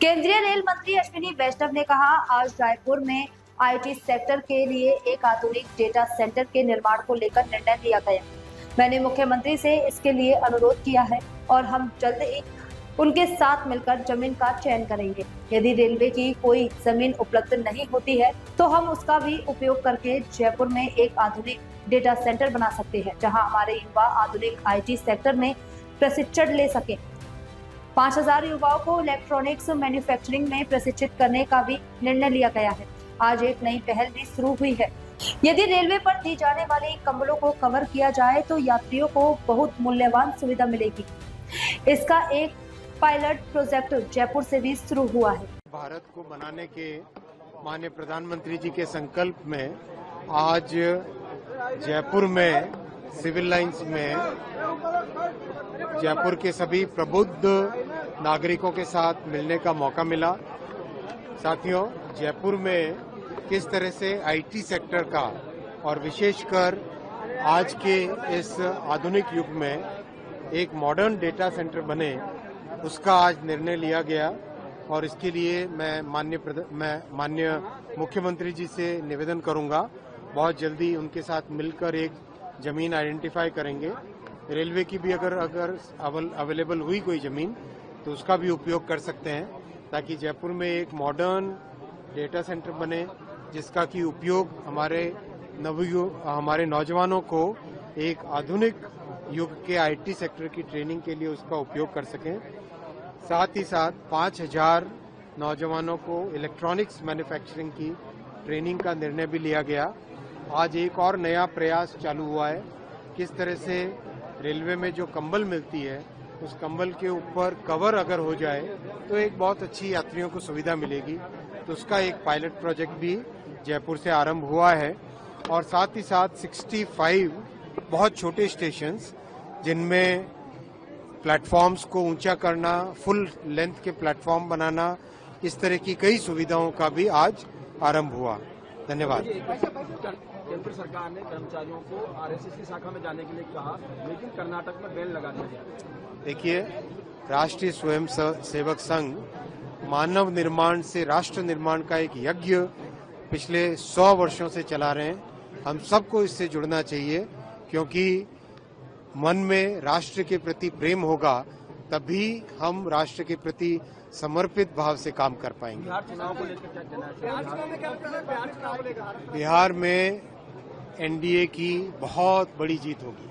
केंद्रीय रेल मंत्री अश्विनी वैष्णव ने कहा, आज रायपुर में आईटी सेक्टर के लिए एक आधुनिक डेटा सेंटर के निर्माण को लेकर निर्णय लिया गया। मैंने मुख्यमंत्री से इसके लिए अनुरोध किया है और हम जल्द ही उनके साथ मिलकर जमीन का चयन करेंगे। यदि रेलवे की कोई जमीन उपलब्ध नहीं होती है तो हम उसका भी उपयोग करके जयपुर में एक आधुनिक डेटा सेंटर बना सकते हैं, जहां हमारे युवा आधुनिक आईटी सेक्टर में प्रशिक्षण ले सके। 5000 युवाओं को इलेक्ट्रॉनिक्स मैन्युफैक्चरिंग में प्रशिक्षित करने का भी निर्णय लिया गया है। आज एक नई पहल भी शुरू हुई है। यदि रेलवे पर दी जाने वाली कंबलों को कवर किया जाए तो यात्रियों को बहुत मूल्यवान सुविधा मिलेगी। इसका एक पायलट प्रोजेक्ट जयपुर से भी शुरू हुआ है। भारत को बनाने के माननीय प्रधानमंत्री जी के संकल्प में आज जयपुर में सिविल लाइंस में जयपुर के सभी प्रबुद्ध नागरिकों के साथ मिलने का मौका मिला। साथियों, जयपुर में किस तरह से आईटी सेक्टर का और विशेषकर आज के इस आधुनिक युग में एक मॉडर्न डेटा सेंटर बने, उसका आज निर्णय लिया गया और इसके लिए मैं माननीय मुख्यमंत्री जी से निवेदन करूंगा, बहुत जल्दी उनके साथ मिलकर एक जमीन आइडेंटिफाई करेंगे। रेलवे की भी अगर अवेलेबल हुई कोई जमीन तो उसका भी उपयोग कर सकते हैं, ताकि जयपुर में एक मॉडर्न डेटा सेंटर बने, जिसका की उपयोग हमारे नौजवानों को एक आधुनिक युग के आईटी सेक्टर की ट्रेनिंग के लिए उसका उपयोग कर सकें। साथ ही साथ 5000 नौजवानों को इलेक्ट्रॉनिक्स मैन्युफैक्चरिंग की ट्रेनिंग का निर्णय भी लिया गया। आज एक और नया प्रयास चालू हुआ है, किस तरह से रेलवे में जो कंबल मिलती है उस कंबल के ऊपर कवर अगर हो जाए तो एक बहुत अच्छी यात्रियों को सुविधा मिलेगी। तो उसका एक पायलट प्रोजेक्ट भी जयपुर से आरंभ हुआ है और साथ ही साथ 65 बहुत छोटे स्टेशंस जिनमें प्लेटफॉर्म्स को ऊंचा करना, फुल लेंथ के प्लेटफॉर्म बनाना, इस तरह की कई सुविधाओं का भी आज आरंभ हुआ। धन्यवाद। केंद्र सरकार ने कर्मचारियों को आरएसएस की शाखा में जाने के लिए कहा, लेकिन कर्नाटक में बैन लगा दिया गया। देखिए, राष्ट्रीय स्वयं सेवक संघ मानव निर्माण से राष्ट्र निर्माण का एक यज्ञ पिछले 100 वर्षों से चला रहे हैं। हम सबको इससे जुड़ना चाहिए, क्योंकि मन में राष्ट्र के प्रति प्रेम होगा तभी हम राष्ट्र के प्रति समर्पित भाव से काम कर पाएंगे। बिहार चुनाव को लेकर क्या कहना है? बिहार में एनडीए की बहुत बड़ी जीत होगी।